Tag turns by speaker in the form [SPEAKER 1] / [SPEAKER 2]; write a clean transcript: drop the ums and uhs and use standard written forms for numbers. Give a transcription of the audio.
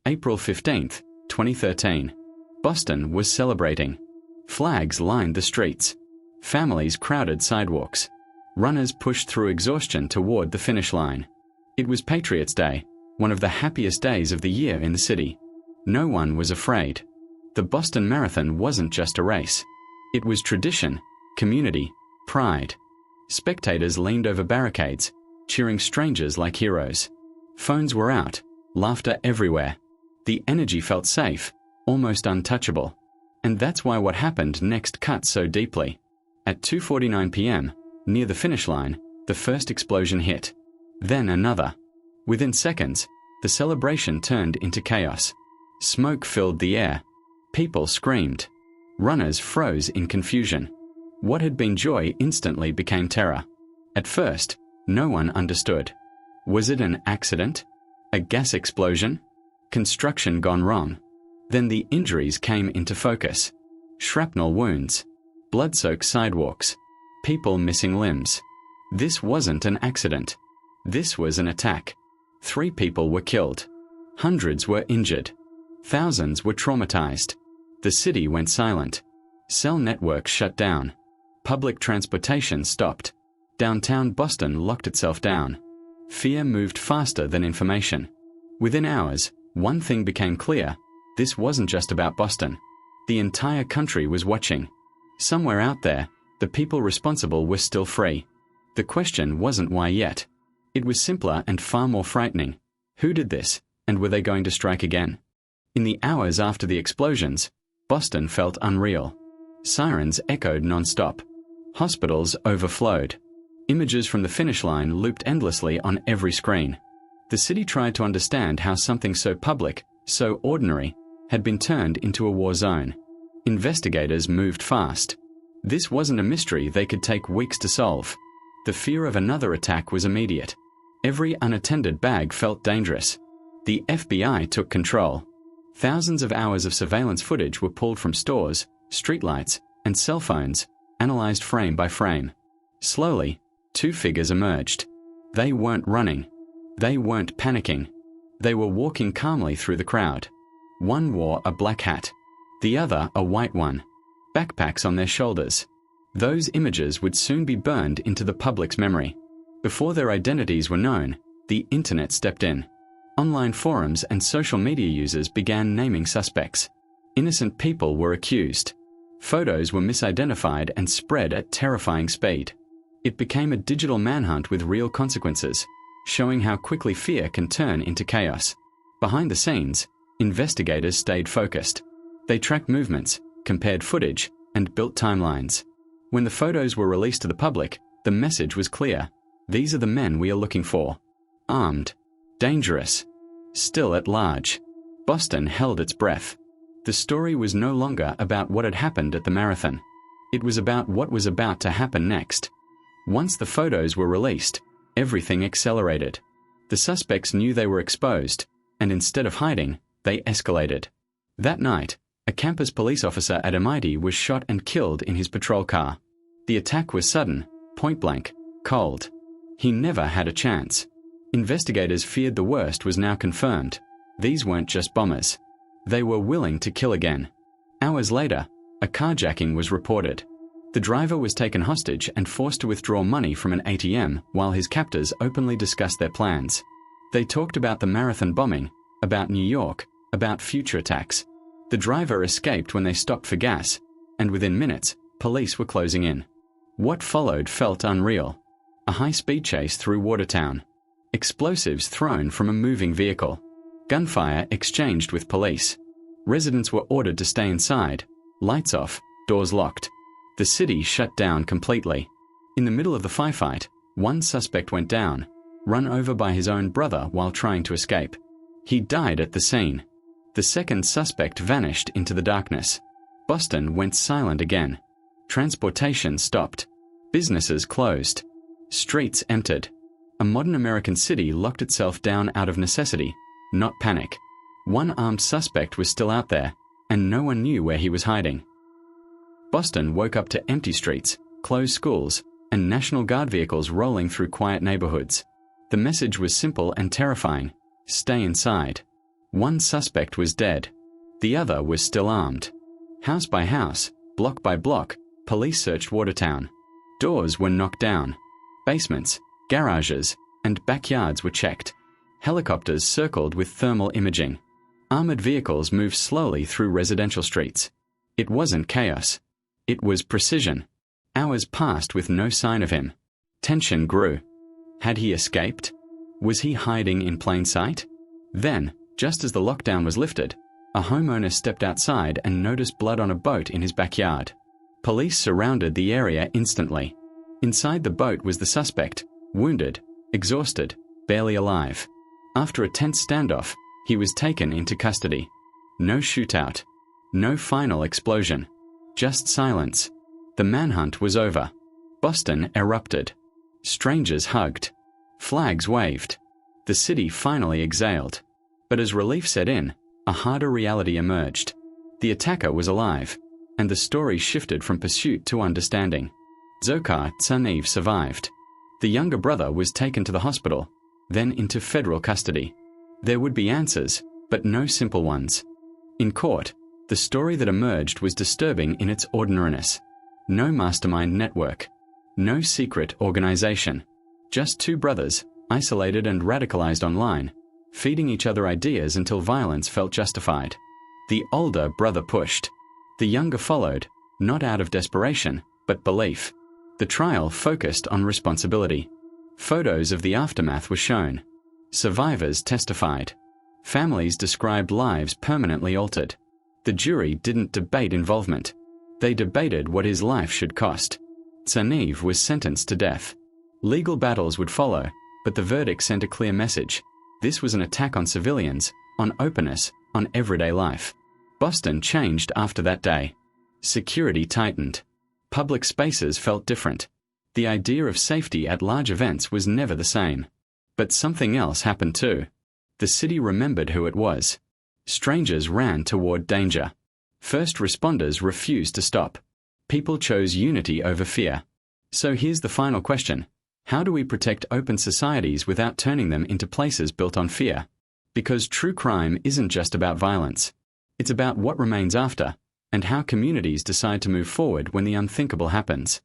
[SPEAKER 1] April 15, 2013. Boston was celebrating. Flags lined the streets. Families crowded sidewalks. Runners pushed through exhaustion toward the finish line. It was Patriots' Day, one of the happiest days of the year in the city. No one was afraid. The Boston Marathon wasn't just a race. It was tradition, community, pride. Spectators leaned over barricades, cheering strangers like heroes. Phones were out, laughter everywhere. The energy felt safe, almost untouchable. And that's why what happened next cut so deeply. At 2:49 p.m., near the finish line, the first explosion hit. Then another. Within seconds, the celebration turned into chaos. Smoke filled the air. People screamed. Runners froze in confusion. What had been joy instantly became terror. At first, no one understood. Was it an accident? A gas explosion? Construction gone wrong? Then the injuries came into focus. Shrapnel wounds. Blood-soaked sidewalks. People missing limbs. This wasn't an accident. This was an attack. 3 people were killed. Hundreds were injured. Thousands were traumatized. The city went silent. Cell networks shut down. Public transportation stopped. Downtown Boston locked itself down. Fear moved faster than information. Within hours, one thing became clear. This wasn't just about Boston. The entire country was watching. Somewhere out there, the people responsible were still free. The question wasn't why yet. It was simpler and far more frightening. Who did this, and were they going to strike again? In the hours after the explosions, Boston felt unreal. Sirens echoed non-stop. Hospitals overflowed. Images from the finish line looped endlessly on every screen. The city tried to understand how something so public, so ordinary, had been turned into a war zone. Investigators moved fast. This wasn't a mystery they could take weeks to solve. The fear of another attack was immediate. Every unattended bag felt dangerous. The FBI took control. Thousands of hours of surveillance footage were pulled from stores, streetlights, and cell phones, analyzed frame by frame. Slowly, 2 figures emerged. They weren't running. They weren't panicking. They were walking calmly through the crowd. One wore a black hat. The other a white one. Backpacks on their shoulders. Those images would soon be burned into the public's memory. Before their identities were known, the internet stepped in. Online forums and social media users began naming suspects. Innocent people were accused. Photos were misidentified and spread at terrifying speed. It became a digital manhunt with real consequences, showing how quickly fear can turn into chaos. Behind the scenes, investigators stayed focused. They tracked movements, compared footage, and built timelines. When the photos were released to the public, the message was clear. These are the men we are looking for. Armed. Dangerous. Still at large. Boston held its breath. The story was no longer about what had happened at the marathon. It was about what was about to happen next. Once the photos were released, everything accelerated. The suspects knew they were exposed, and instead of hiding, they escalated. That night, a campus police officer at MIT was shot and killed in his patrol car. The attack was sudden, point-blank, cold. He never had a chance. Investigators feared the worst was now confirmed. These weren't just bombers. They were willing to kill again. Hours later, a carjacking was reported. The driver was taken hostage and forced to withdraw money from an ATM while his captors openly discussed their plans. They talked about the marathon bombing, about New York, about future attacks. The driver escaped when they stopped for gas, and within minutes, police were closing in. What followed felt unreal. A high-speed chase through Watertown. Explosives thrown from a moving vehicle. Gunfire exchanged with police. Residents were ordered to stay inside. Lights off, doors locked. The city shut down completely. In the middle of the firefight, one suspect went down, run over by his own brother while trying to escape. He died at the scene. The second suspect vanished into the darkness. Boston went silent again. Transportation stopped. Businesses closed. Streets emptied. A modern American city locked itself down out of necessity, not panic. One armed suspect was still out there, and no one knew where he was hiding. Boston woke up to empty streets, closed schools, and National Guard vehicles rolling through quiet neighborhoods. The message was simple and terrifying. Stay inside. One suspect was dead. The other was still armed. House by house, block by block, police searched Watertown. Doors were knocked down. Basements, garages, and backyards were checked. Helicopters circled with thermal imaging. Armored vehicles moved slowly through residential streets. It wasn't chaos. It was precision. Hours passed with no sign of him. Tension grew. Had he escaped? Was he hiding in plain sight? Then, just as the lockdown was lifted, a homeowner stepped outside and noticed blood on a boat in his backyard. Police surrounded the area instantly. Inside the boat was the suspect, wounded, exhausted, barely alive. After a tense standoff, he was taken into custody. No shootout. No final explosion. Just silence. The manhunt was over. Boston erupted. Strangers hugged. Flags waved. The city finally exhaled. But as relief set in, a harder reality emerged. The attacker was alive, and the story shifted from pursuit to understanding. Dzhokhar Tsarnaev survived. The younger brother was taken to the hospital, then into federal custody. There would be answers, but no simple ones. In court, the story that emerged was disturbing in its ordinariness. No mastermind network. No secret organization. Just two brothers, isolated and radicalized online, feeding each other ideas until violence felt justified. The older brother pushed. The younger followed, not out of desperation, but belief. The trial focused on responsibility. Photos of the aftermath were shown. Survivors testified. Families described lives permanently altered. The jury didn't debate involvement. They debated what his life should cost. Tsarnaev was sentenced to death. Legal battles would follow, but the verdict sent a clear message. This was an attack on civilians, on openness, on everyday life. Boston changed after that day. Security tightened. Public spaces felt different. The idea of safety at large events was never the same. But something else happened too. The city remembered who it was. Strangers ran toward danger. First responders refused to stop. People chose unity over fear. So here's the final question. How do we protect open societies without turning them into places built on fear? Because true crime isn't just about violence. It's about what remains after, and how communities decide to move forward when the unthinkable happens.